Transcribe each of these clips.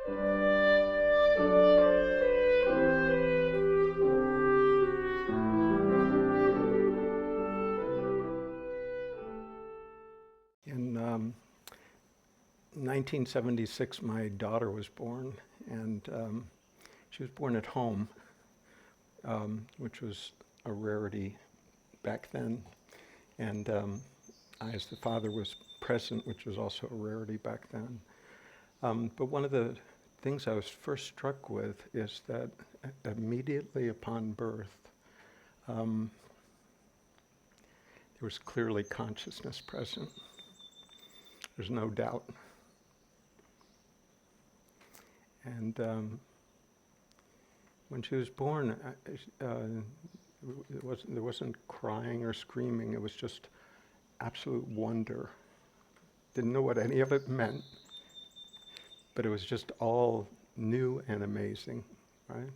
In 1976, my daughter was born, and she was born at home, which was a rarity back then. And I, as the father, was present, which was also a rarity back then. But one of the things I was first struck with is that immediately upon birth, there was clearly consciousness present. There's no doubt. And when she was born, there wasn't crying or screaming. It was just absolute wonder. Didn't know what any of it meant, but it was just all new and amazing, right?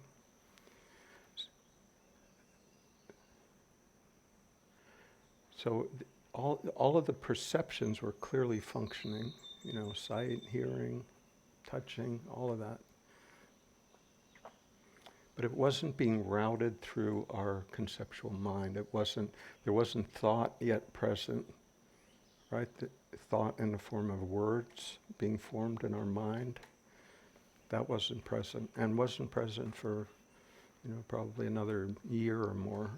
So all of the perceptions were clearly functioning, sight, hearing, touching, all of that. But it wasn't being routed through our conceptual mind. There wasn't thought yet present, right? The thought in the form of words being formed in our mind. That wasn't present, and wasn't present for, probably another year or more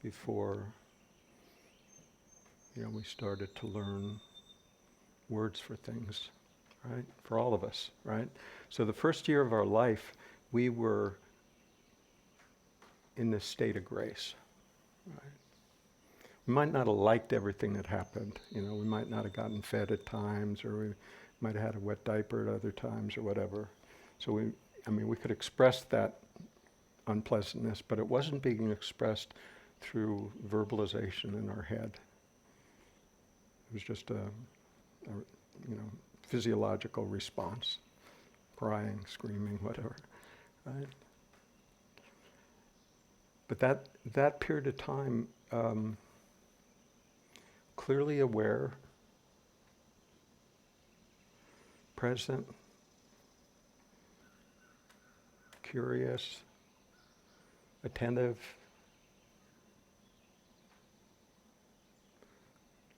before we started to learn words for things, right? For all of us, right? So the first year of our life, we were in this state of grace, right? We might not have liked everything that happened. We might not have gotten fed at times, or we might have had a wet diaper at other times, or whatever. So we could express that unpleasantness, but it wasn't being expressed through verbalization in our head. It was just a physiological response, crying, screaming, whatever, right? But that period of time, clearly aware, present, curious, attentive,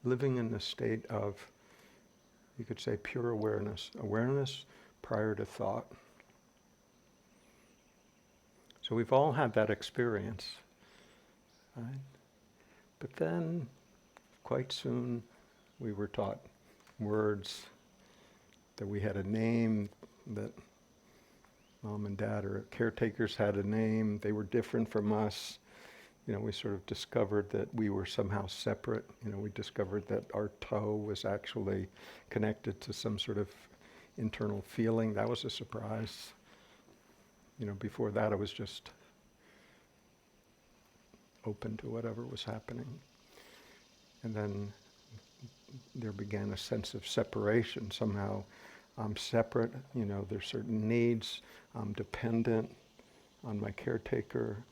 living in the state of, you could say, pure awareness prior to thought. So we've all had that experience, right? But then, quite soon, we were taught words, that we had a name, that mom and dad or caretakers had a name, they were different from us. We sort of discovered that we were somehow separate. We discovered that our toe was actually connected to some sort of internal feeling. That was a surprise. Before that, I was just open to whatever was happening. And then there began a sense of separation. Somehow I'm separate, there's certain needs. I'm dependent on my caretaker.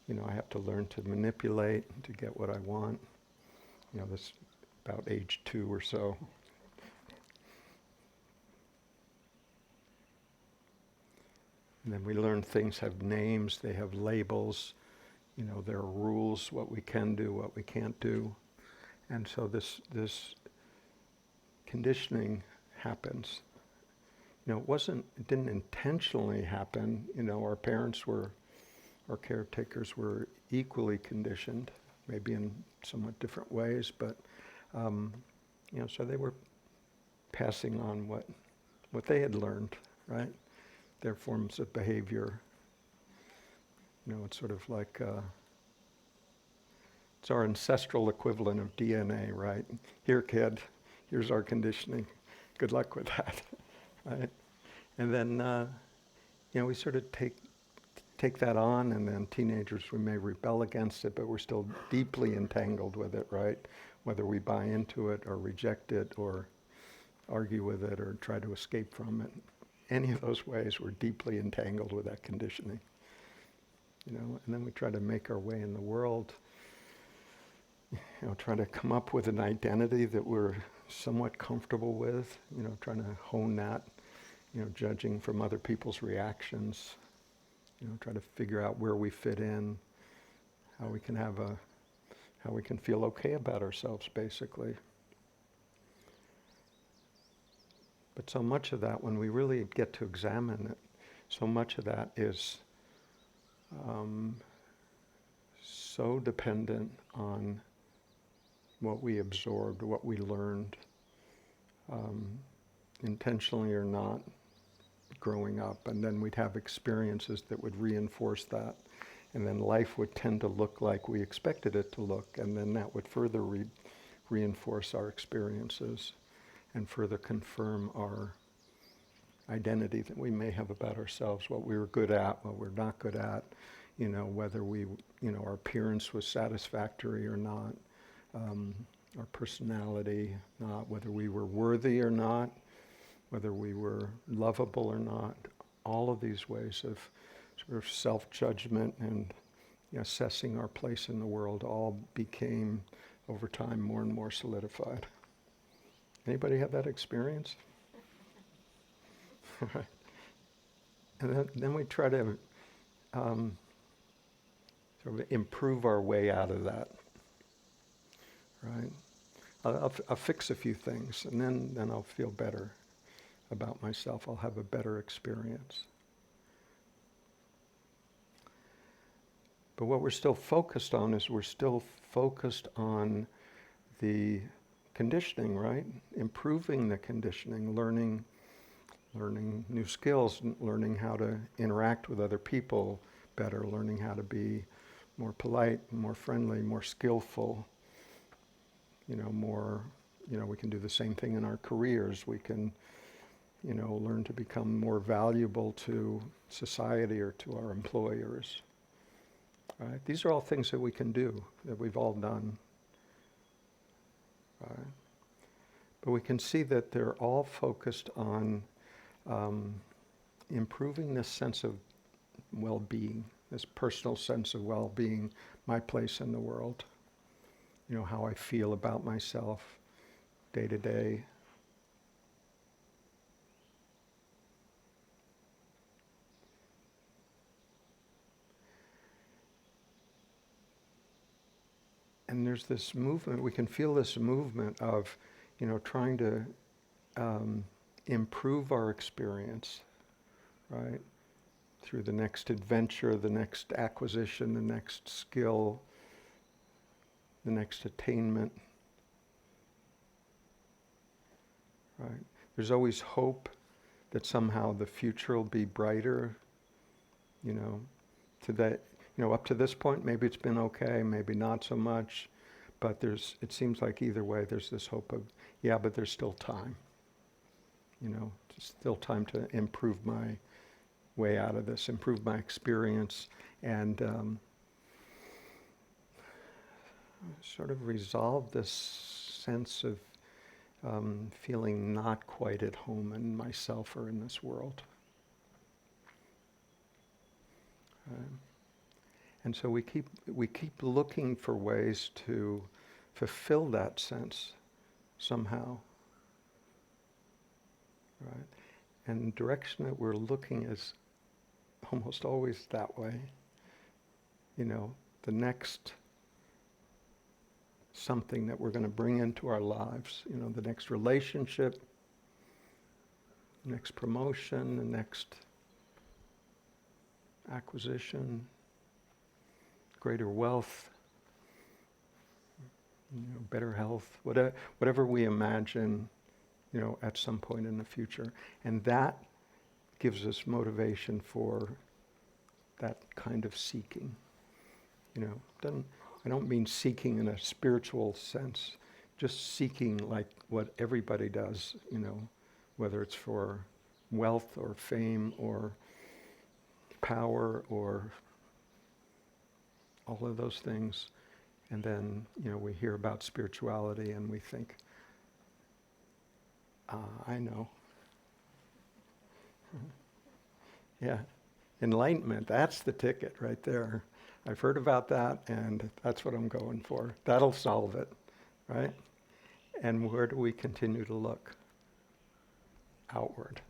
I have to learn to manipulate to get what I want. That's about age 2 or so. And then we learn things have names, they have labels, there are rules, what we can do, what we can't do. And so this conditioning happens. It didn't intentionally happen. Our caretakers were equally conditioned, maybe in somewhat different ways, but so they were passing on what they had learned, right? Their forms of behavior. It's sort of like it's our ancestral equivalent of DNA, right? Here, kid, here's our conditioning. Good luck with that, right? And then we sort of take that on, and then teenagers, we may rebel against it, but we're still deeply entangled with it, right? Whether we buy into it or reject it or argue with it or try to escape from it. Any of those ways, we're deeply entangled with that conditioning. And then we try to make our way in the world, try to come up with an identity that we're somewhat comfortable with, trying to hone that, judging from other people's reactions, try to figure out where we fit in, how we can feel okay about ourselves, basically. But so much of that, when we really get to examine it, so much of that is so dependent on what we absorbed, what we learned, intentionally or not, growing up. And then we'd have experiences that would reinforce that. And then life would tend to look like we expected it to look. And then that would further reinforce our experiences and further confirm our identity that we may have about ourselves, what we were good at, what we're not good at, whether our appearance was satisfactory or not, our personality, not whether we were worthy or not, whether we were lovable or not. All of these ways of sort of self-judgment and assessing our place in the world all became, over time, more and more solidified. Anybody have that experience? Right. And then we try to sort of improve our way out of that. Right? I'll fix a few things, and then I'll feel better about myself. I'll have a better experience. But what we're still focused on is we're still focused on the conditioning, right? Improving the conditioning, learning new skills, learning how to interact with other people better, learning how to be more polite, more friendly, more skillful, more, we can do the same thing in our careers. We can, learn to become more valuable to society or to our employers. Right? These are all things that we can do, that we've all done. Right? But we can see that they're all focused on improving this sense of well-being, this personal sense of well-being, my place in the world, how I feel about myself day to day. And there's this movement, we can feel this movement of, trying to improve our experience, right? Through the next adventure, the next acquisition, the next skill, the next attainment. Right? There's always hope that somehow the future will be brighter, today. Up to this point, maybe it's been okay, maybe not so much, but it seems like either way there's this hope of, but there's still time. There's still time to improve my way out of this, improve my experience, and sort of resolve this sense of feeling not quite at home in myself or in this world. And so we keep looking for ways to fulfill that sense somehow. Right? And the direction that we're looking is almost always that way. The next something that we're going to bring into our lives, the next relationship, the next promotion, the next acquisition, greater wealth, better health, whatever we imagine, at some point in the future. And that gives us motivation for that kind of seeking. I don't mean seeking in a spiritual sense, just seeking like what everybody does, whether it's for wealth or fame or power or all of those things. And then, we hear about spirituality and we think, I know. Yeah, enlightenment, that's the ticket right there. I've heard about that and that's what I'm going for. That'll solve it, right? And where do we continue to look? Outward.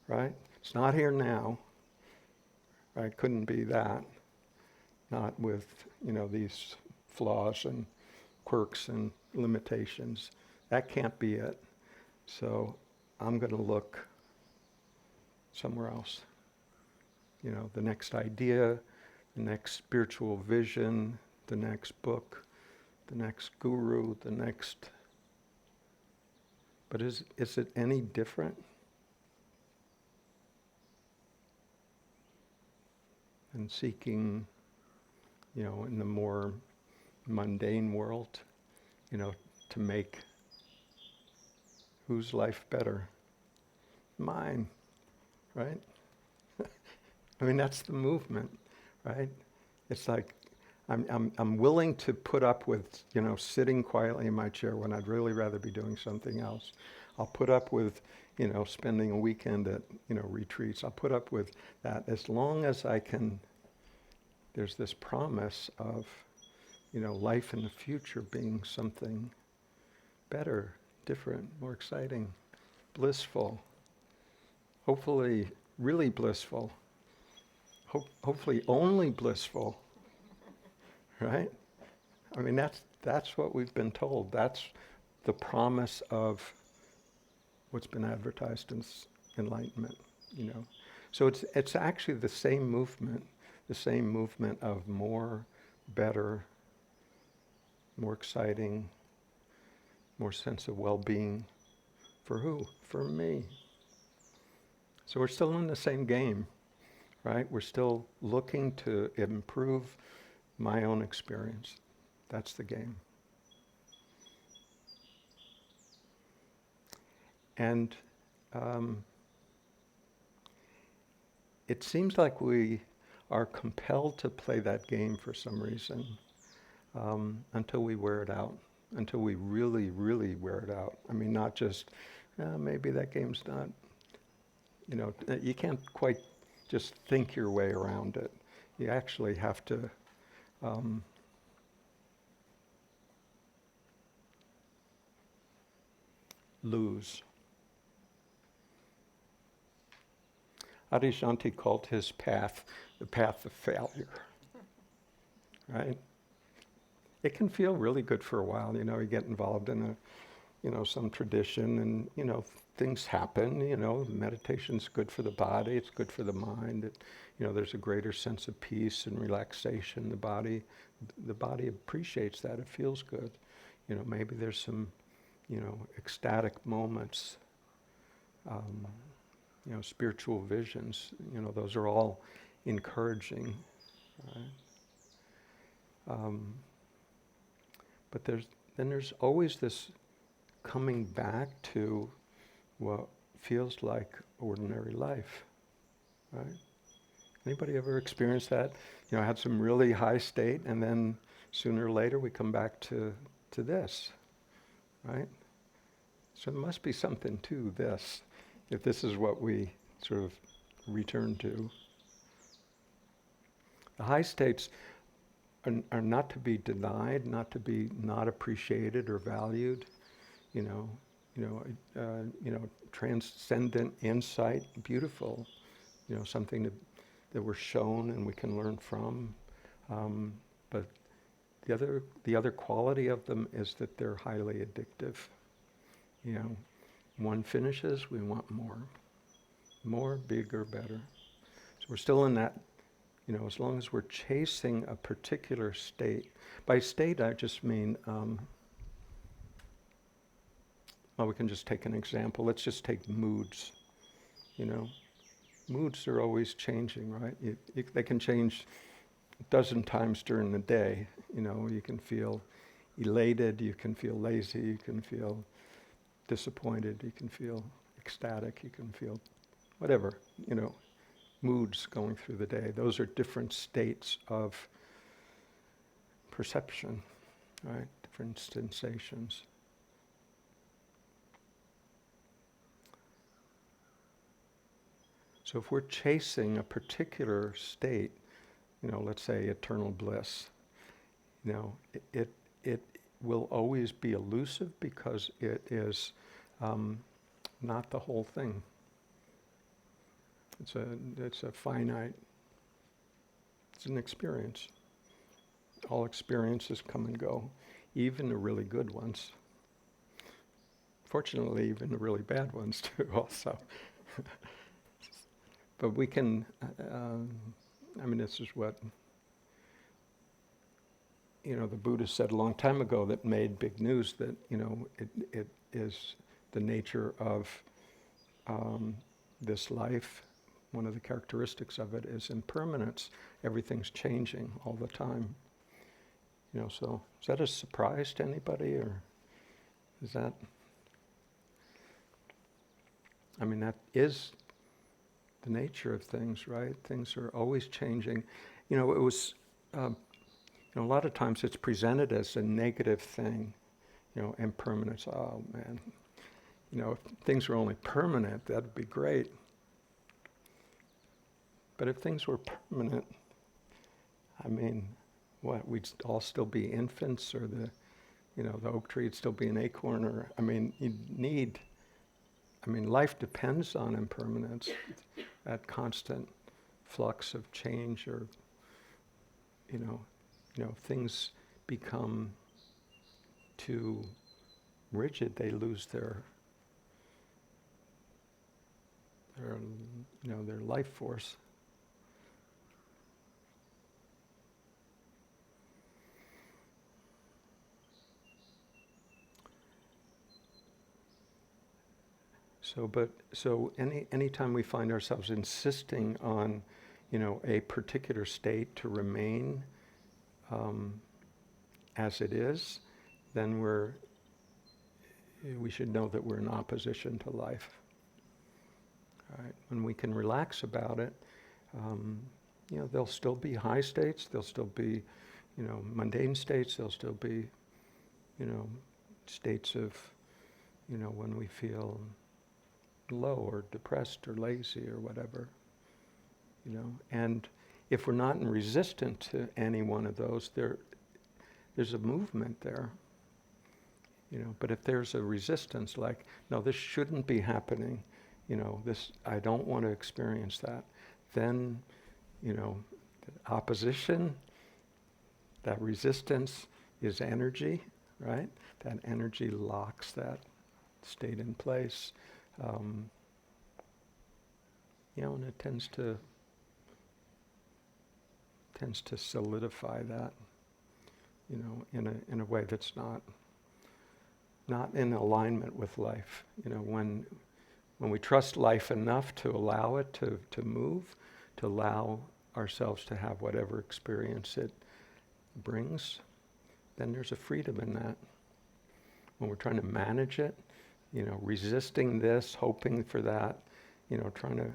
right? It's not here now, right? Couldn't be that. Not with, these flaws and quirks and limitations. That can't be it. So I'm going to look somewhere else. The next idea, the next spiritual vision, the next book, the next guru, the next... But is it any different? And seeking, in the more mundane world, to make whose life better? Mine, right? I mean, that's the movement, right? It's like I'm willing to put up with, sitting quietly in my chair when I'd really rather be doing something else. I'll put up with, spending a weekend at, retreats. I'll put up with that as long as I can. There's this promise of, life in the future being something better, different, more exciting, blissful, hopefully really blissful, hopefully only blissful, right? I mean, that's what we've been told. That's the promise of what's been advertised as enlightenment, So it's actually the same movement of more, better, more exciting, more sense of well-being. For who? For me. So we're still in the same game, right? We're still looking to improve my own experience. That's the game. And it seems like we are compelled to play that game for some reason until we wear it out, until we really, really wear it out. I mean, not just, maybe that game's not, you can't quite just think your way around it. You actually have to lose. Adyashanti called his path the path of failure, right? It can feel really good for a while, you get involved in some tradition and, things happen, meditation's good for the body, it's good for the mind, there's a greater sense of peace and relaxation. The body appreciates that, it feels good. Maybe there's some, ecstatic moments, spiritual visions, those are all encouraging, right? But there's always this coming back to what feels like ordinary life, right? Anybody ever experienced that? Had some really high state, and then sooner or later we come back to this, right? So there must be something to this, if this is what we sort of return to. The high states are not to be denied, not to be not appreciated or valued. Transcendent insight, beautiful. Something that we're shown and we can learn from. But the other quality of them is that they're highly addictive. One finishes, we want more, bigger, better. So we're still in that. As long as we're chasing a particular state. By state, I just mean, we can just take an example. Let's just take moods. Moods are always changing, right? They can change a dozen times during the day. You can feel elated, you can feel lazy, you can feel disappointed, you can feel ecstatic, you can feel whatever, moods going through the day. Those are different states of perception, right? Different sensations. So if we're chasing a particular state, let's say eternal bliss, it will always be elusive because it is not the whole thing. It's a finite, it's an experience. All experiences come and go, even the really good ones. Fortunately, even the really bad ones too also. But we can, this is what, the Buddha said a long time ago that made big news, that, it is the nature of this life. One of the characteristics of it is impermanence. Everything's changing all the time. So is that a surprise to anybody, or is that, that is the nature of things, right? Things are always changing. It was, a lot of times it's presented as a negative thing, impermanence. Oh man, if things were only permanent, that'd be great. But if things were permanent, we'd all still be infants, or the oak tree would still be an acorn, or, you'd need, life depends on impermanence, that constant flux of change, or, things become too rigid, they lose their life force. So anytime we find ourselves insisting on, a particular state to remain as it is, then we should know that we're in opposition to life. All right? When we can relax about it, there'll still be high states, there'll still be, mundane states, there'll still be, states of, when we feel low or depressed or lazy or whatever, and if we're not in resistance to any one of those, there's a movement there, but if there's a resistance, like, no, this shouldn't be happening, this, I don't want to experience that, then, opposition, that resistance is energy, right? That energy locks that state in place. And it tends to solidify that, in a way that's not in alignment with life. When we trust life enough to allow it to move, to allow ourselves to have whatever experience it brings, then there's a freedom in that. When we're trying to manage it, resisting this, hoping for that, trying to,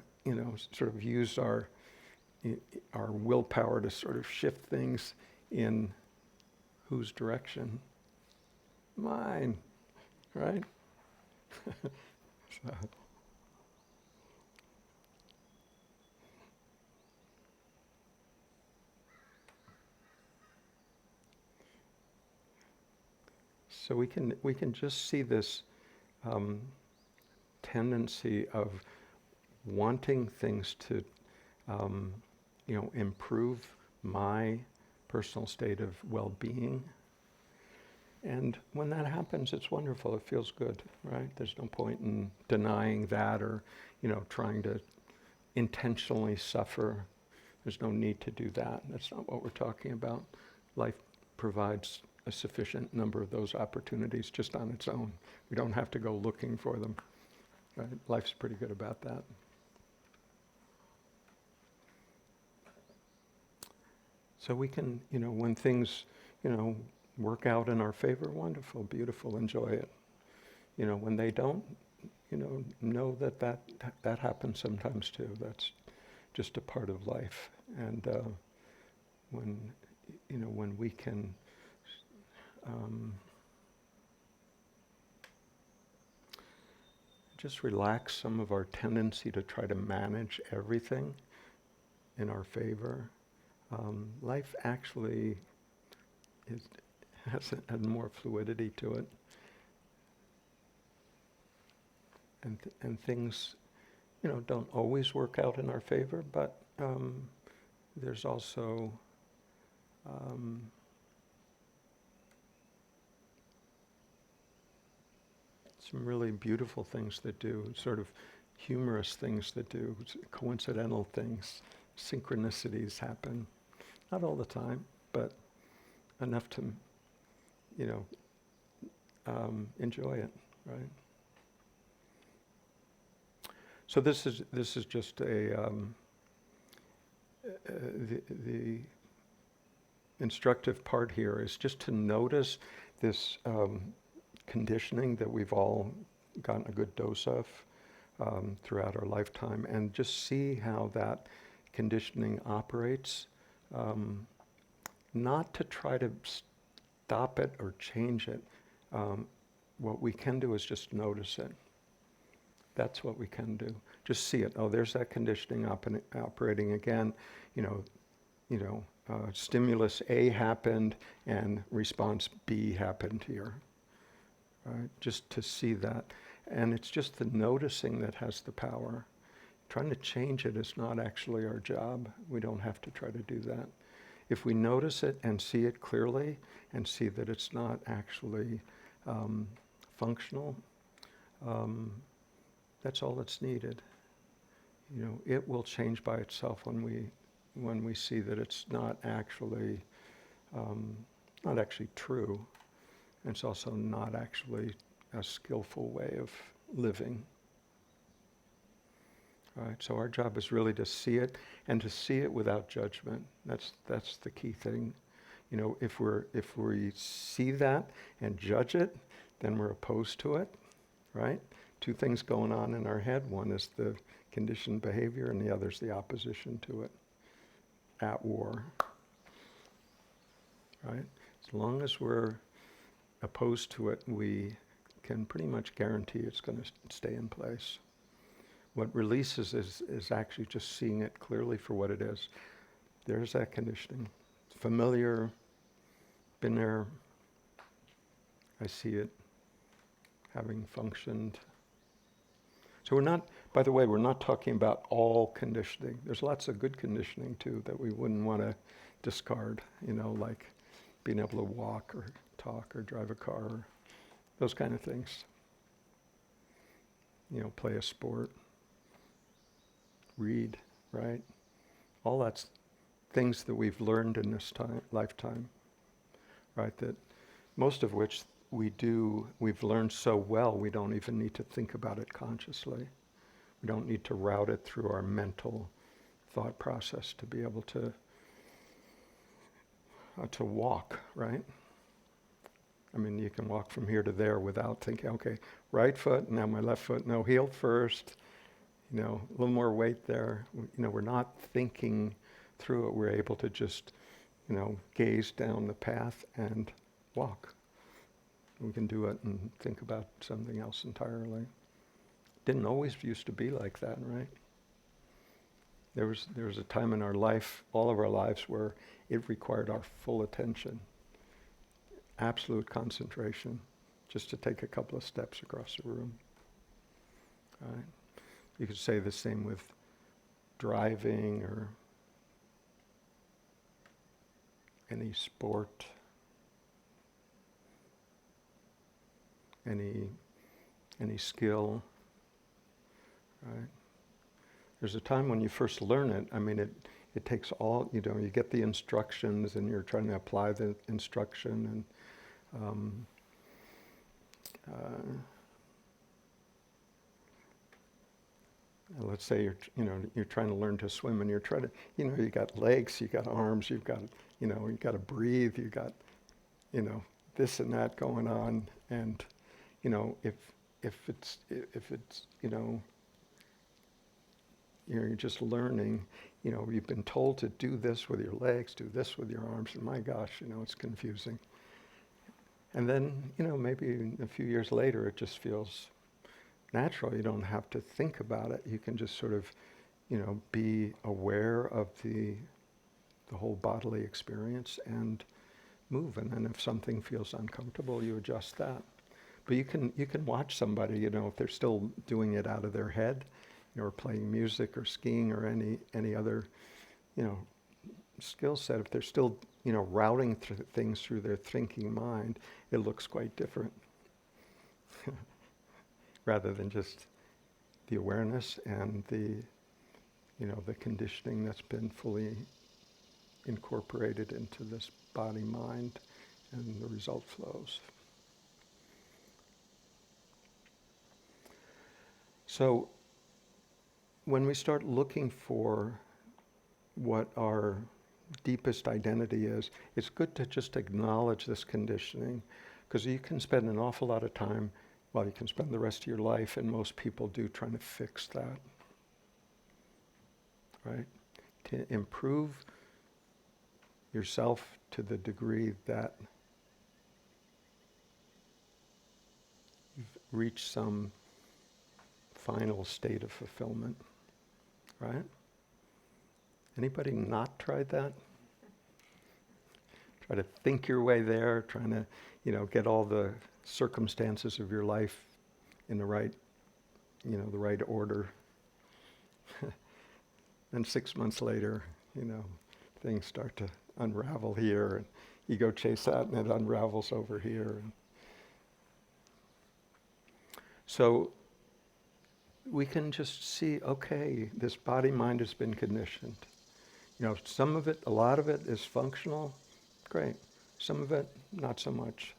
sort of use our willpower to sort of shift things in whose direction? Mine, right? So we can just see this tendency of wanting things to, improve my personal state of well-being. And when that happens, it's wonderful. It feels good, right? There's no point in denying that, or, trying to intentionally suffer. There's no need to do that. That's not what we're talking about. Life provides a sufficient number of those opportunities just on its own. We don't have to go looking for them, right? Life's pretty good about that. So we can, when things, work out in our favor, wonderful, beautiful, enjoy it. When they don't, know that happens sometimes too. That's just a part of life. And when we can just relax some of our tendency to try to manage everything in our favor, life actually has more fluidity to it, and things don't always work out in our favor, but there's also some really beautiful things that do, sort of humorous things that do, coincidental things, synchronicities happen. Not all the time, but enough to, enjoy it, right? So this is just the instructive part here is just to notice this conditioning that we've all gotten a good dose of throughout our lifetime, and just see how that conditioning operates. Not to try to stop it or change it. What we can do is just notice it. That's what we can do. Just see it. Oh, there's that conditioning operating again. Stimulus A happened and response B happened here. Right? Just to see that. And it's just the noticing that has the power. Trying to change it is not actually our job. We don't have to try to do that. If we notice it and see it clearly and see that it's not actually functional, that's all that's needed. It will change by itself when we see that it's not actually true. And it's also not actually a skillful way of living. All right, so our job is really to see it, and to see it without judgment. That's the key thing. If we see that and judge it, then we're opposed to it, right? Two things going on in our head. One is the conditioned behavior, and the other is the opposition to it. At war, right? As long as we're opposed to it, we can pretty much guarantee it's going to stay in place. What releases is actually just seeing it clearly for what it is. There's that conditioning. It's familiar, been there. I see it having functioned. So by the way, we're not talking about all conditioning. There's lots of good conditioning too that we wouldn't want to discard, like being able to walk or talk or drive a car, or those kind of things. Play a sport, read, right? All that's things that we've learned in this lifetime, right? That most of which we've learned so well, we don't even need to think about it consciously. We don't need to route it through our mental thought process to be able to walk, right? I mean, you can walk from here to there without thinking, okay, right foot, now my left foot, no, heel first, a little more weight there. We're not thinking through it. We're able to just, gaze down the path and walk. We can do it and think about something else entirely. Didn't always used to be like that, right? There was a time in our life, all of our lives, where it required our full attention, absolute concentration, just to take a couple of steps across the room. All right? You could say the same with driving or any sport, any skill, right? There's a time when you first learn it. I mean, it takes all, you get the instructions and you're trying to apply the instruction, and let's say you're trying to learn to swim, and you're trying to, you got legs, you got arms, you've got, you got to breathe, you got, this and that going on, and if it's you're just learning, you've been told to do this with your legs, do this with your arms, and my gosh, it's confusing. And then, maybe a few years later, it just feels natural. You don't have to think about it. You can just sort of, be aware of the whole bodily experience and move. And then if something feels uncomfortable, you adjust that. But you can watch somebody, if they're still doing it out of their head, or playing music or skiing or any other, skill set, if they're still, routing things through their thinking mind, it looks quite different. Rather than just the awareness and the conditioning that's been fully incorporated into this body, mind, and the result flows. So when we start looking for what our deepest identity is, it's good to just acknowledge this conditioning, because you can spend an awful lot of time, well, you can spend the rest of your life, and most people do, trying to fix that, right? To improve yourself to the degree that you've reached some final state of fulfillment, right? Anybody not tried that? Try to think your way there, trying to, get all the circumstances of your life in the right, the right order. And 6 months later, things start to unravel here, and you go chase that, and it unravels over here. So we can just see, okay, this body-mind has been conditioned. Some of it, a lot of it is functional, great. Some of it, not so much.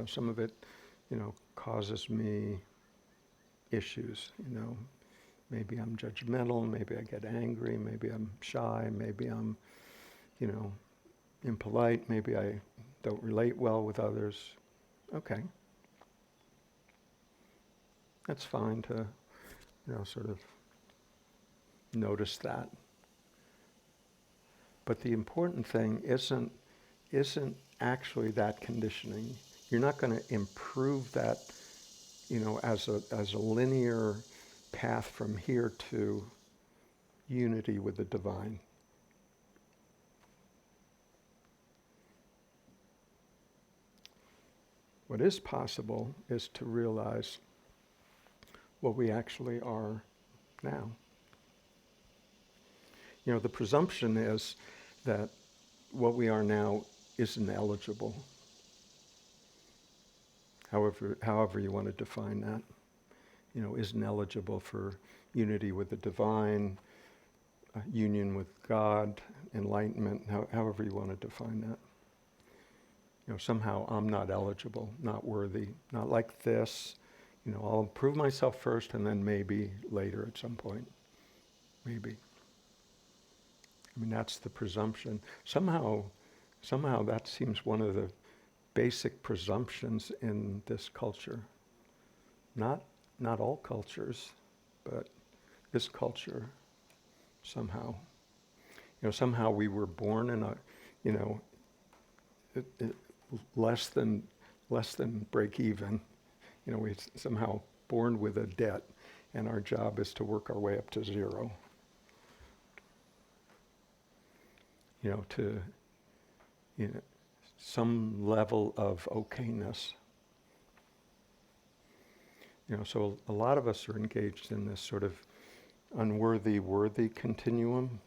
Some of it, causes me issues, Maybe I'm judgmental, maybe I get angry, maybe I'm shy, maybe I'm, impolite, maybe I don't relate well with others. Okay. That's fine to, sort of notice that. But the important thing isn't actually that conditioning. You're not going to improve that, as a linear path from here to unity with the divine. What is possible is to realize what we actually are now. The presumption is that what we are now isn't eligible. However you want to define that, isn't eligible for unity with the divine, union with God, enlightenment, however you want to define that. Somehow I'm not eligible, not worthy, not like this. I'll prove myself first and then maybe later at some point. Maybe. That's the presumption. Somehow that seems one of the basic presumptions in this culture. Not all cultures, but this culture somehow. Somehow we were born in a, less than break even. We somehow born with a debt, and our job is to work our way up to zero. To some level of okayness. So a lot of us are engaged in this sort of unworthy-worthy continuum.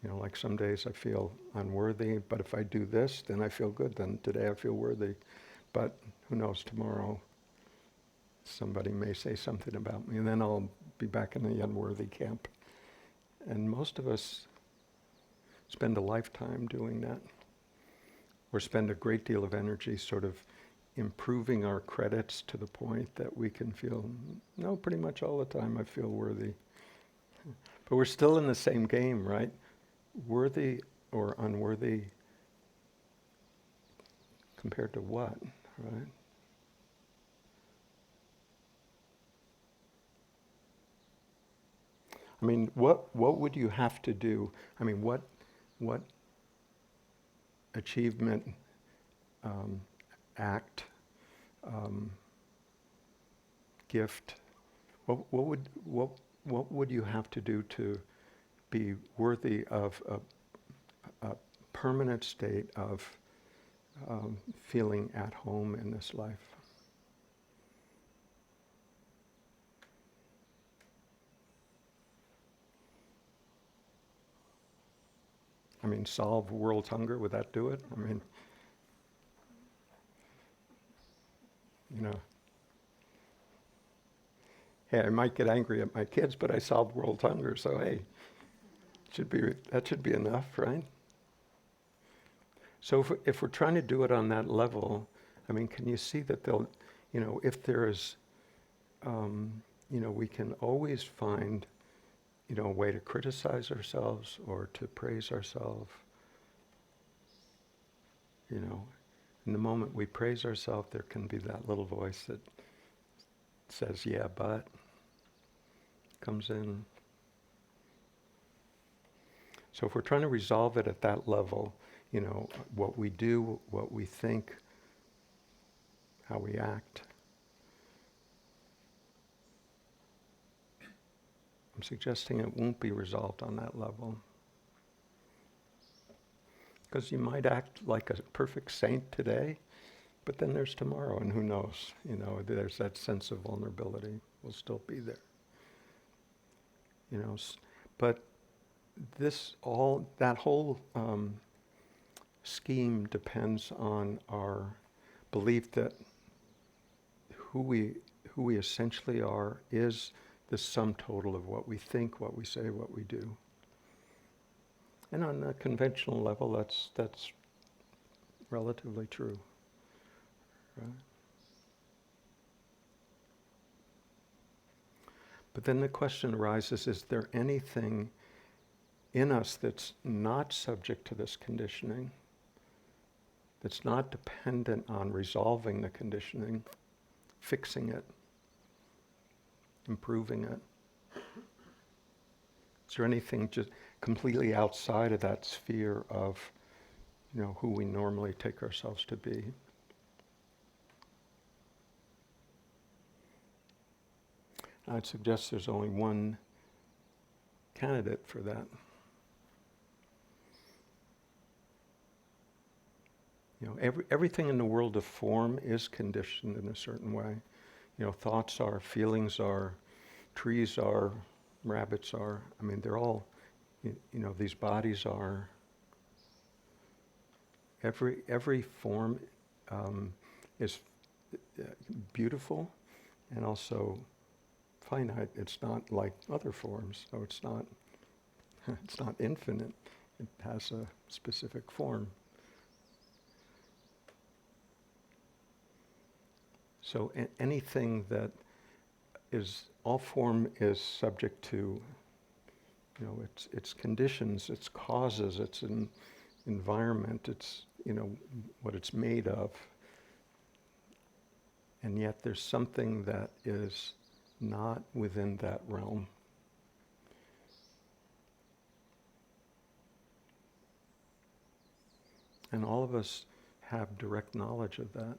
Like some days I feel unworthy, but if I do this, then I feel good. Then today I feel worthy. But who knows, tomorrow somebody may say something about me, and then I'll be back in the unworthy camp. And most of us spend a lifetime doing that, or spend a great deal of energy sort of improving our credits to the point that we can feel, no, pretty much all the time I feel worthy. But we're still in the same game, right? Worthy or unworthy compared to what, right? What would you have to do? What achievement, act, gift, what would you have to do to be worthy of a permanent state of feeling at home in this life? I mean, solve world's hunger, would that do it? I mean, you know, hey, I might get angry at my kids, but I solved world hunger, so hey, that should be enough, right? So if we're trying to do it on that level, I mean, can you see that if there is, we can always find, a way to criticize ourselves or to praise ourselves. In the moment we praise ourselves, there can be that little voice that says, yeah, but, comes in. So if we're trying to resolve it at that level, what we do, what we think, how we act, I'm suggesting it won't be resolved on that level. Because you might act like a perfect saint today, but then there's tomorrow, and who knows? There's that sense of vulnerability will still be there. But that whole scheme depends on our belief that who we essentially are is the sum total of what we think, what we say, what we do. And on a conventional level, that's relatively true, right? But then the question arises, is there anything in us that's not subject to this conditioning, that's not dependent on resolving the conditioning, fixing it, improving it? Is there anything just completely outside of that sphere of, who we normally take ourselves to be? I'd suggest there's only one candidate for that. Everything in the world of form is conditioned in a certain way. Thoughts are, feelings are, trees are, rabbits are. I mean, they're all, these bodies are. Every form is beautiful and also finite. It's not like other forms, so it's not infinite. It has a specific form. So anything that is, all form is subject to, its conditions, its causes, its environment, its, what it's made of. And yet there's something that is not within that realm. And all of us have direct knowledge of that.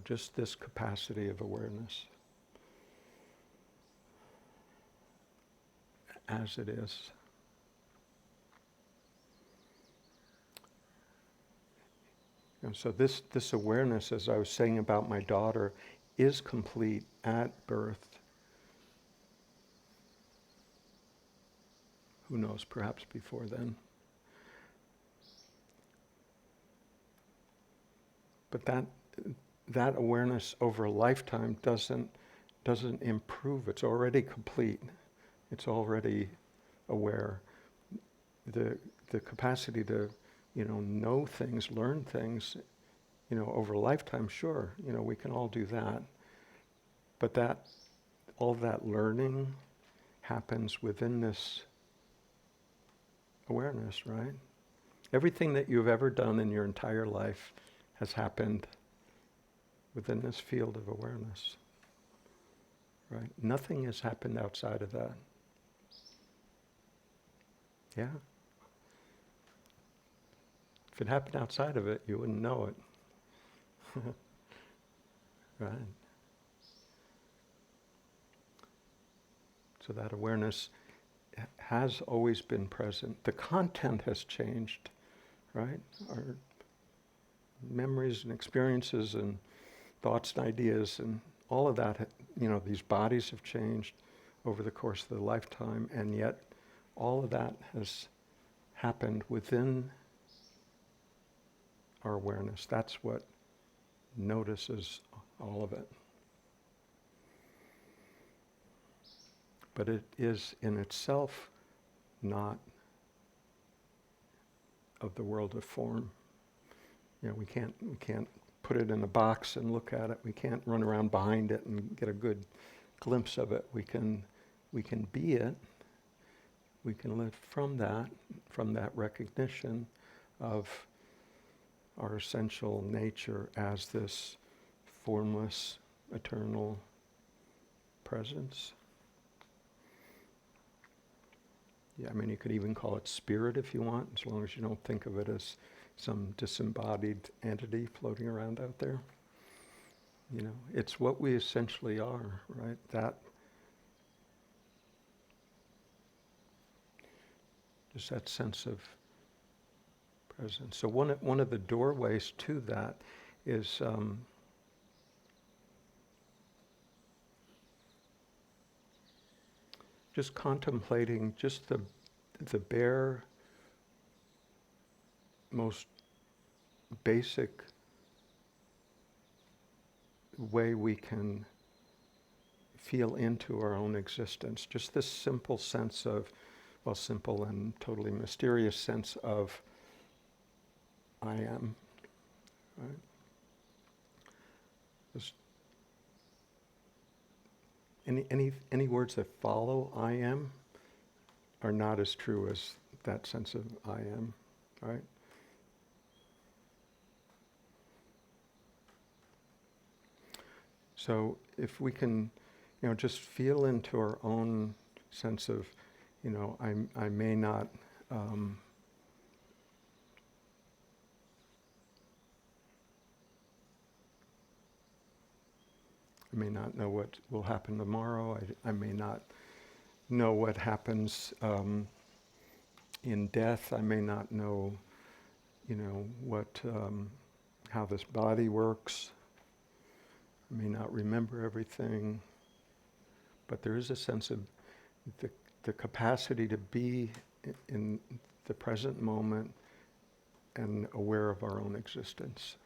Just this capacity of awareness as it is. So this awareness, as I was saying about my daughter, is complete at birth. Who knows, perhaps before then. But that awareness over a lifetime doesn't improve. It's already complete. It's already aware. The capacity to, know things, learn things, over a lifetime, sure, we can all do that. But all that learning happens within this awareness, right? Everything that you've ever done in your entire life has happened within this field of awareness, right? Nothing has happened outside of that. Yeah. If it happened outside of it, you wouldn't know it. Right? So that awareness has always been present. The content has changed, right? Our memories and experiences and thoughts and ideas and all of that, these bodies have changed over the course of the lifetime, and yet all of that has happened within our awareness. That's what notices all of it. But it is in itself not of the world of form. We can't put it in a box and look at it. We can't run around behind it and get a good glimpse of it. We can be it. We can live from that recognition of our essential nature as this formless, eternal presence. Yeah, you could even call it spirit if you want, as long as you don't think of it as some disembodied entity floating around out there. It's what we essentially are, right? Just that sense of presence. So one of the doorways to that is just contemplating just the bare, most basic way we can feel into our own existence. Just this simple sense of, simple and totally mysterious sense of I am, right? Just any words that follow I am are not as true as that sense of I am, right? So if we can, just feel into our own sense of, I may not I may not know what will happen tomorrow. I may not know what happens in death. I may not know, what how this body works. I may not remember everything. But there is a sense of the capacity to be in the present moment and aware of our own existence.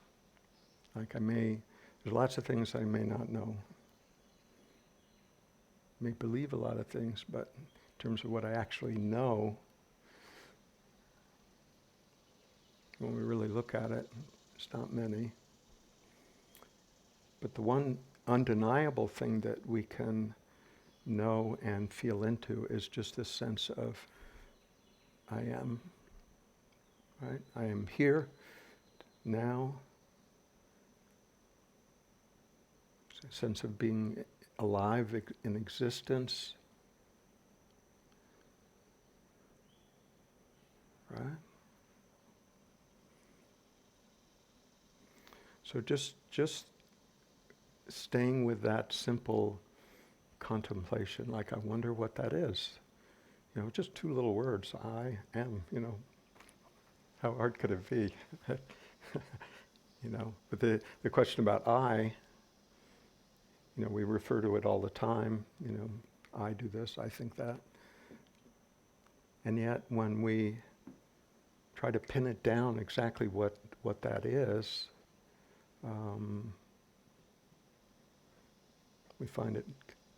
There's lots of things I may not know. I may believe a lot of things, but in terms of what I actually know, when we really look at it, it's not many. But the one undeniable thing that we can know and feel into is just this sense of I am, right? I am here, now. It's a sense of being alive in existence, right? So just staying with that simple contemplation, like I wonder what that is. Just two little words, I am, how hard could it be? But the question about I, we refer to it all the time, I do this, I think that. And yet when we try to pin it down exactly what that is, we find it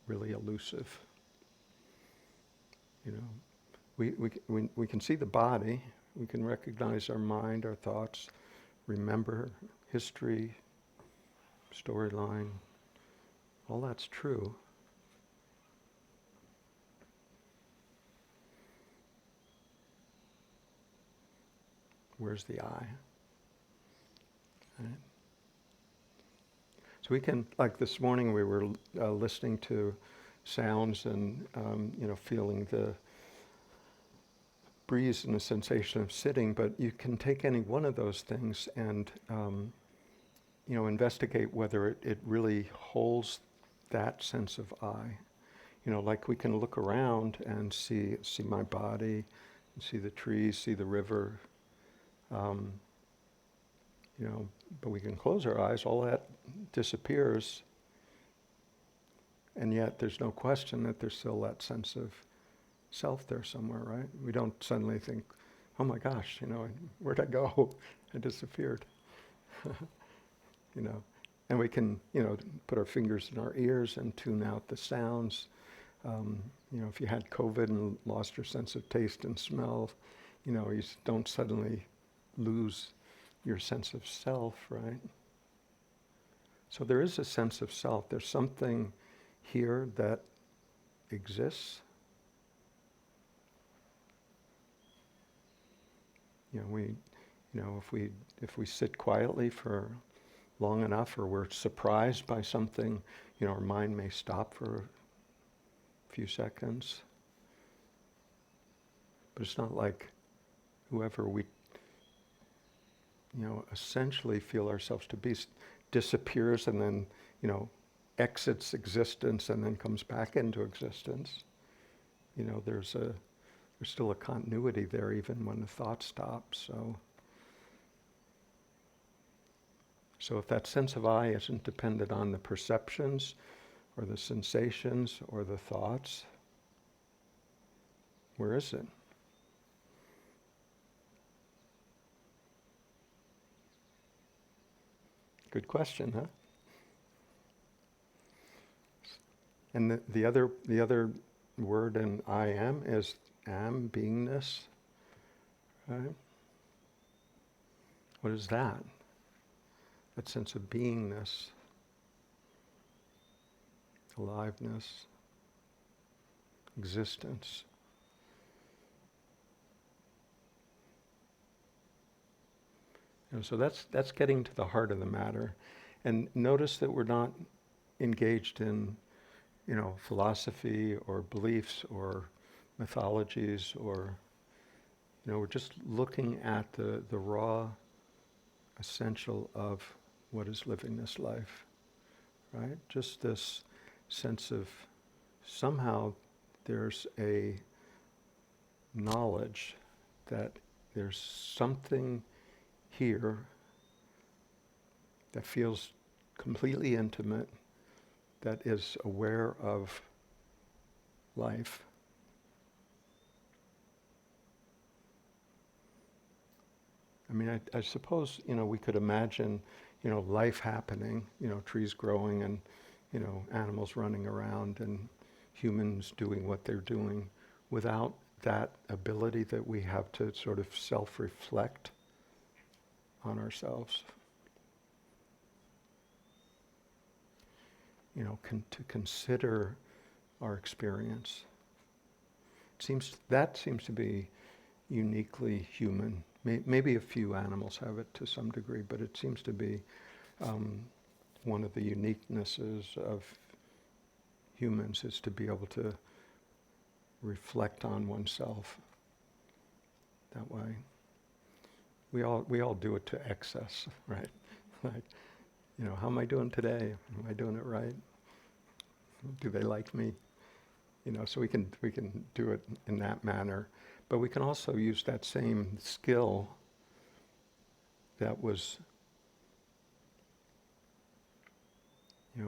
really elusive. We can see the body, we can recognize our mind, our thoughts, remember history, storyline, all that's true. Where's the I? Right? So we can, like this morning we were listening to sounds and, feeling the breeze and the sensation of sitting, but you can take any one of those things and, investigate whether it really holds that sense of I. Like we can look around and see my body, see the trees, see the river, but we can close our eyes, all that disappears, and yet there's no question that there's still that sense of self there somewhere, right? We don't suddenly think, oh my gosh, where'd I go? I disappeared. you know. And we can, put our fingers in our ears and tune out the sounds. If you had COVID and lost your sense of taste and smell, you don't suddenly lose your sense of self, right? So there is a sense of self. There's something here that exists. If we sit quietly for long enough, or we're surprised by something, our mind may stop for a few seconds. But it's not like whoever we, essentially feel ourselves to be disappears and then, exits existence and then comes back into existence. There's still a continuity there even when the thought stops. So if that sense of I isn't dependent on the perceptions or the sensations or the thoughts, where is it? Good question, huh? And the other word in I am is am, beingness. Right? What is that? That sense of beingness, aliveness, existence. So that's getting to the heart of the matter. And notice that we're not engaged in, philosophy or beliefs or mythologies or, we're just looking at the raw essential of what is living this life, right? Just this sense of somehow there's a knowledge that there's something here that feels completely intimate, that is aware of life. I mean, I suppose, we could imagine, life happening, trees growing and, animals running around and humans doing what they're doing without that ability that we have to sort of self-reflect on ourselves. To consider our experience. That seems to be uniquely human. Maybe a few animals have it to some degree, but it seems to be one of the uniquenesses of humans is to be able to reflect on oneself that way. We all do it to excess, right? Like, how am I doing today? Am I doing it right? Do they like me? So we can do it in that manner. But we can also use that same skill that was,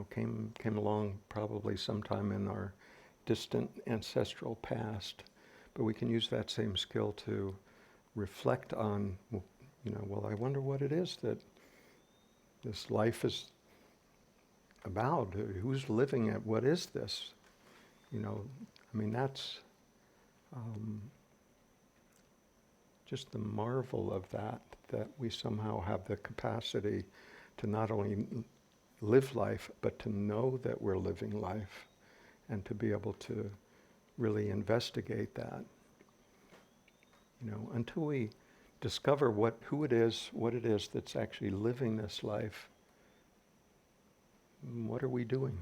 came along probably sometime in our distant ancestral past. But we can use that same skill to reflect on, well, I wonder what it is that this life is about. Who's living it? What is this? That's just the marvel of that we somehow have the capacity to not only live life, but to know that we're living life and to be able to really investigate that. Until we discover who it is, what it is that's actually living this life, what are we doing?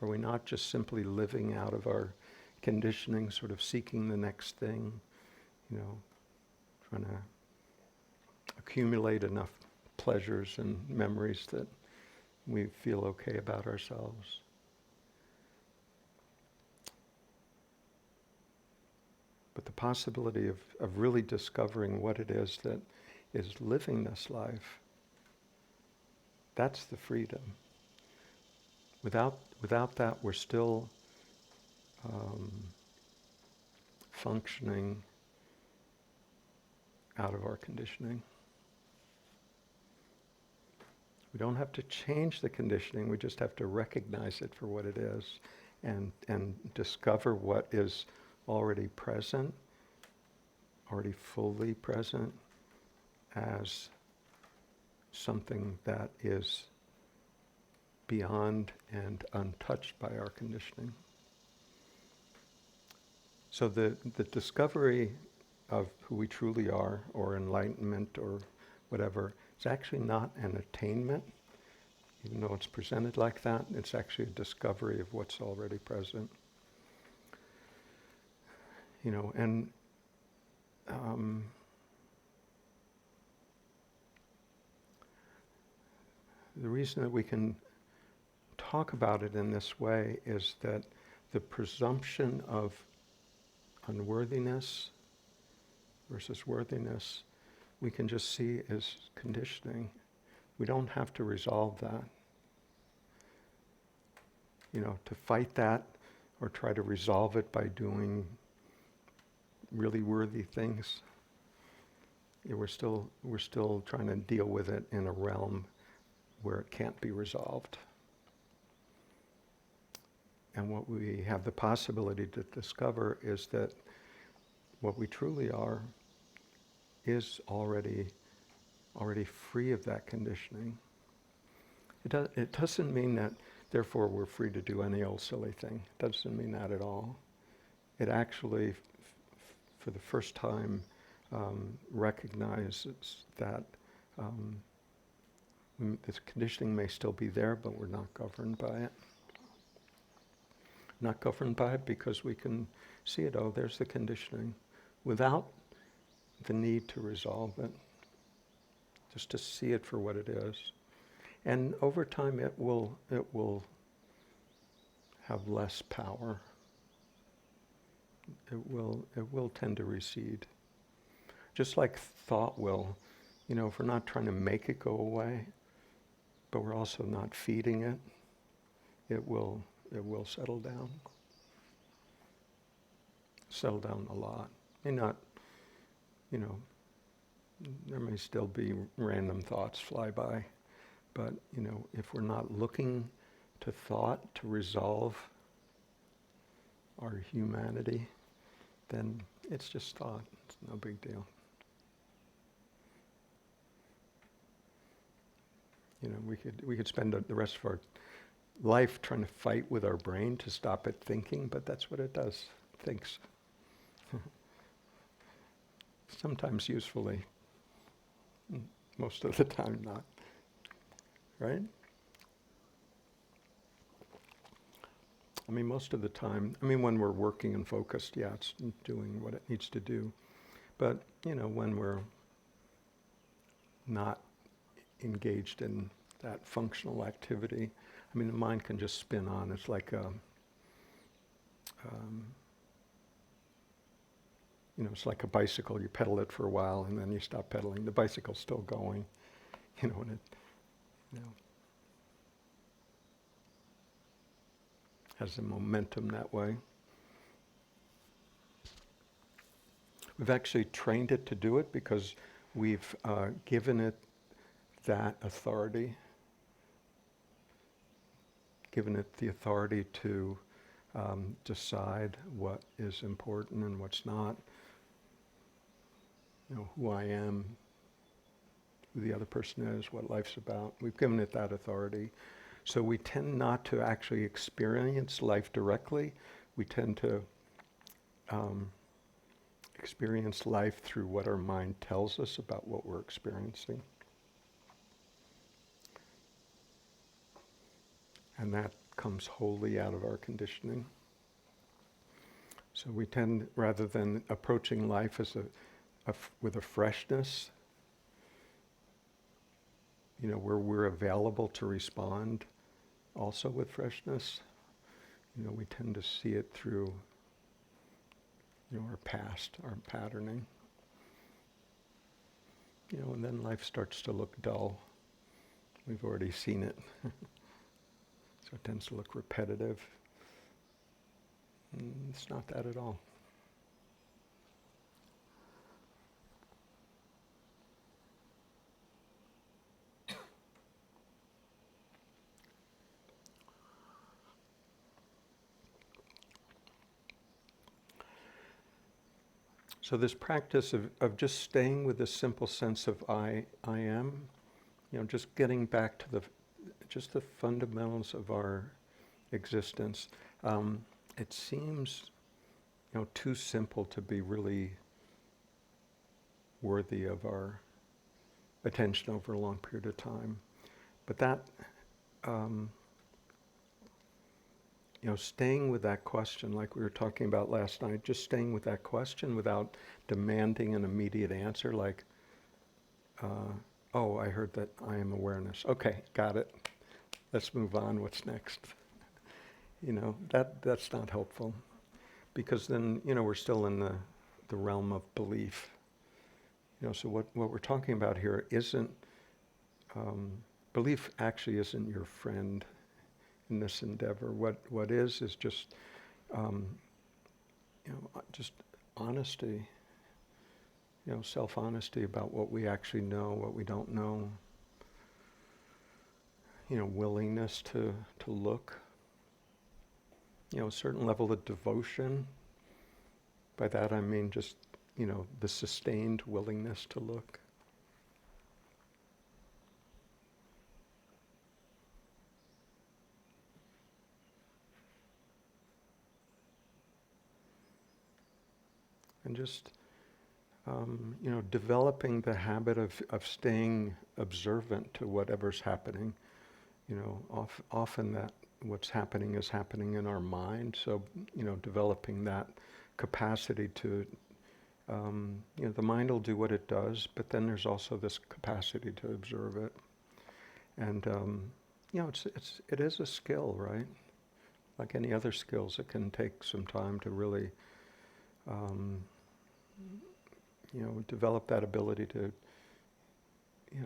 Are we not just simply living out of our conditioning, sort of seeking the next thing, trying to accumulate enough pleasures and memories that we feel okay about ourselves? But the possibility of really discovering what it is that is living this life, that's the freedom. Without that, we're still functioning out of our conditioning. We don't have to change the conditioning, we just have to recognize it for what it is and discover what is already present, already fully present, as something that is beyond and untouched by our conditioning. So the discovery of who we truly are, or enlightenment, or whatever, is actually not an attainment. Even though it's presented like that, it's actually a discovery of what's already present. And the reason that we can talk about it in this way is that the presumption of unworthiness versus worthiness, we can just see as conditioning. We don't have to resolve that. To fight that or try to resolve it by doing really worthy things, we're still trying to deal with it in a realm where it can't be resolved. And what we have the possibility to discover is that what we truly are is already free of that conditioning. It doesn't mean that, therefore, we're free to do any old silly thing. It doesn't mean that at all. It actually, for the first time, recognizes that this conditioning may still be there, but we're not governed by it. Not governed by it because we can see it, oh, there's the conditioning, without the need to resolve it. Just to see it for what it is. And over time it will have less power. It will tend to recede. Just like thought will, if we're not trying to make it go away, but we're also not feeding it, it will settle down. Settle down a lot. May not, there may still be random thoughts fly by, but if we're not looking to thought to resolve our humanity, then it's just thought. It's no big deal. We could spend the rest of our life trying to fight with our brain to stop it thinking, but that's what it does. It thinks. Sometimes usefully. Most of the time not. Right? Most of the time, when we're working and focused, yeah, it's doing what it needs to do. But, when we're not engaged in that functional activity, the mind can just spin on. It's like it's like a bicycle. You pedal it for a while and then you stop pedaling. The bicycle's still going, and it, has a momentum that way. We've actually trained it to do it because we've given it that authority, given it the authority to decide what is important and what's not, who I am, who the other person is, what life's about. We've given it that authority. So we tend not to actually experience life directly. We tend to experience life through what our mind tells us about what we're experiencing. And that comes wholly out of our conditioning. So we tend, rather than approaching life as with a freshness, where we're available to respond also with freshness, we tend to see it through, our past, our patterning. And then life starts to look dull. We've already seen it. So it tends to look repetitive. It's not that at all. So this practice of just staying with this simple sense of I am, just getting back to just the fundamentals of our existence. It seems, too simple to be really worthy of our attention over a long period of time. But that, staying with that question, like we were talking about last night, just staying with that question without demanding an immediate answer, like, oh, I heard that I am awareness. Okay, got it. Let's move on. What's next? That's not helpful, because then, we're still in the realm of belief. So what we're talking about here isn't, belief actually isn't your friend in this endeavor. What is just, just honesty, self-honesty about what we actually know, what we don't know. Willingness to look. A certain level of devotion. By that I mean just, the sustained willingness to look. And just, developing the habit of staying observant to whatever's happening. Often that what's happening is happening in our mind. So, developing that capacity to, the mind will do what it does, but then there's also this capacity to observe it. And, it is a skill, right? Like any other skills, it can take some time to really, develop that ability to,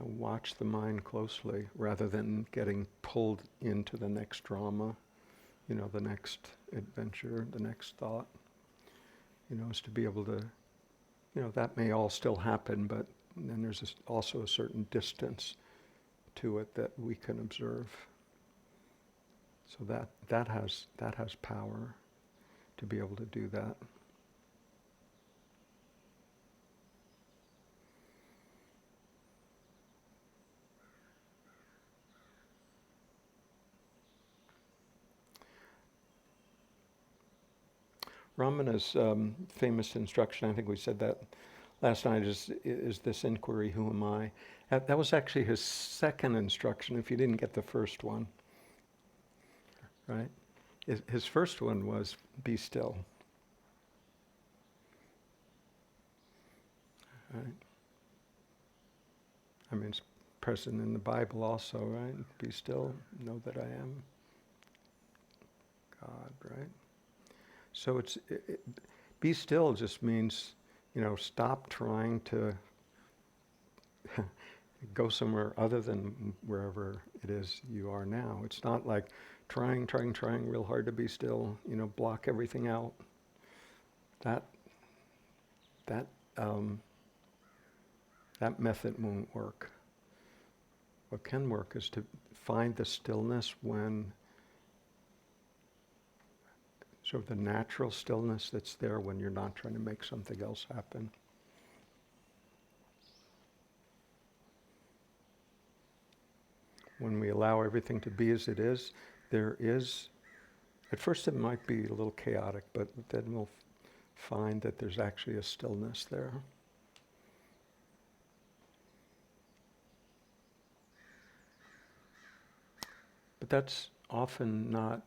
watch the mind closely rather than getting pulled into the next drama, the next adventure, the next thought. Is to be able to, that may all still happen, but then there's also a certain distance to it that we can observe. So that has power to be able to do that. Ramana's famous instruction, I think we said that last night, is this inquiry, who am I? That was actually his second instruction, if you didn't get the first one, right? His first one was, be still. Right? I mean, it's present in the Bible also, right? Be still, know that I am God, right? So be still just means, stop trying to go somewhere other than wherever it is you are now. It's not like trying real hard to be still, block everything out. That method won't work. What can work is to find the stillness when, sort of the natural stillness that's there when you're not trying to make something else happen. When we allow everything to be as it is, there is, at first it might be a little chaotic, but then we'll find that there's actually a stillness there. But that's often not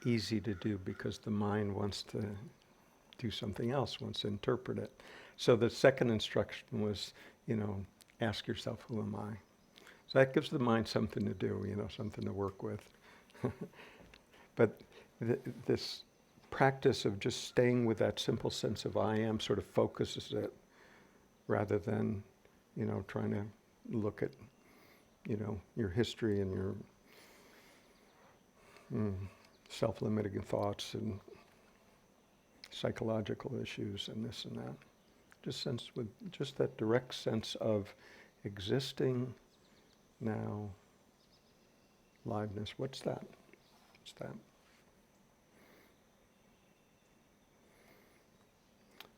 easy to do because the mind wants to do something else, wants to interpret it. So the second instruction was, ask yourself, who am I? So that gives the mind something to do, something to work with. But this practice of just staying with that simple sense of I am sort of focuses it rather than, trying to look at, your history and your self-limiting thoughts and psychological issues and this and that. Just that direct sense of existing now, liveness. What's that?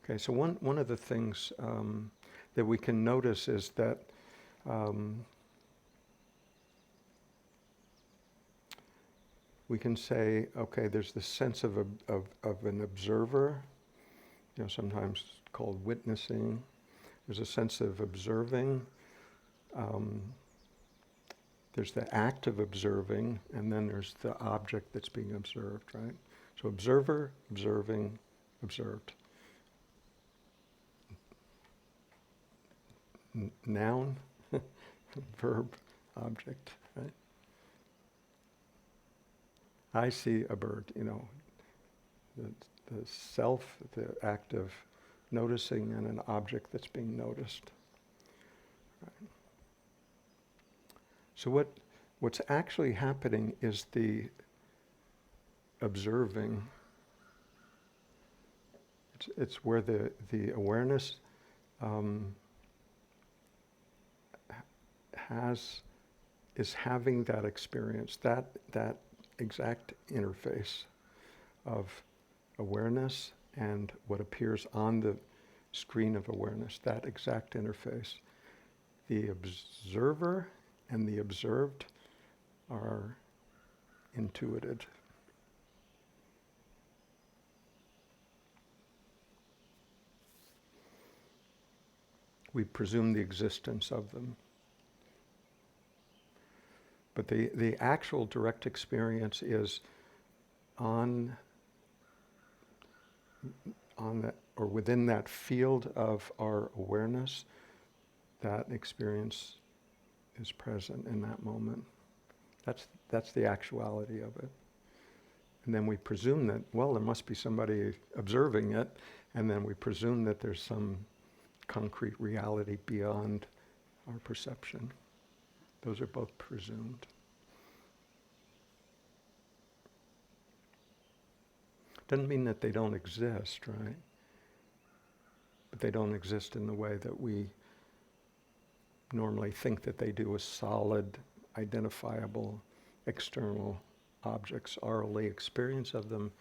Okay, so one of the things that we can notice is that we can say, okay, there's this sense of an observer, sometimes called witnessing. There's a sense of observing. There's the act of observing, and then there's the object that's being observed, right? So observer, observing, observed. Noun, verb, object, right? I see a bird, the self, the act of noticing, and an object that's being noticed. Right. So what's actually happening is the observing. It's where the awareness is having that experience, that exact interface of awareness and what appears on the screen of awareness, that exact interface. The observer and the observed are intuited. We presume the existence of them. But the actual direct experience is on that, or within that field of our awareness. That experience is present in that moment. That's the actuality of it. And then we presume that, well, there must be somebody observing it, and then we presume that there's some concrete reality beyond our perception. Those are both presumed. Doesn't mean that they don't exist, right? But they don't exist in the way that we normally think that they do, as solid, identifiable, external objects. Our only experience of them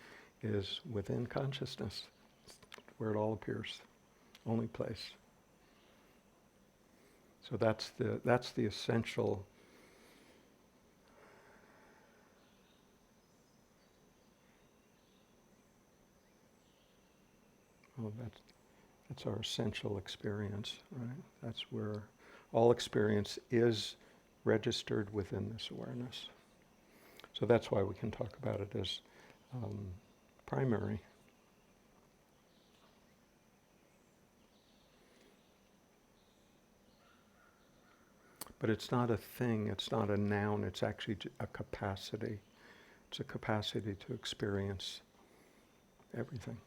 is within consciousness, where it all appears, only place. So that's the essential that's our essential experience, right? That's where all experience is registered within this awareness. So that's why we can talk about it as primary. But it's not a thing, it's not a noun, it's actually a capacity. It's a capacity to experience everything.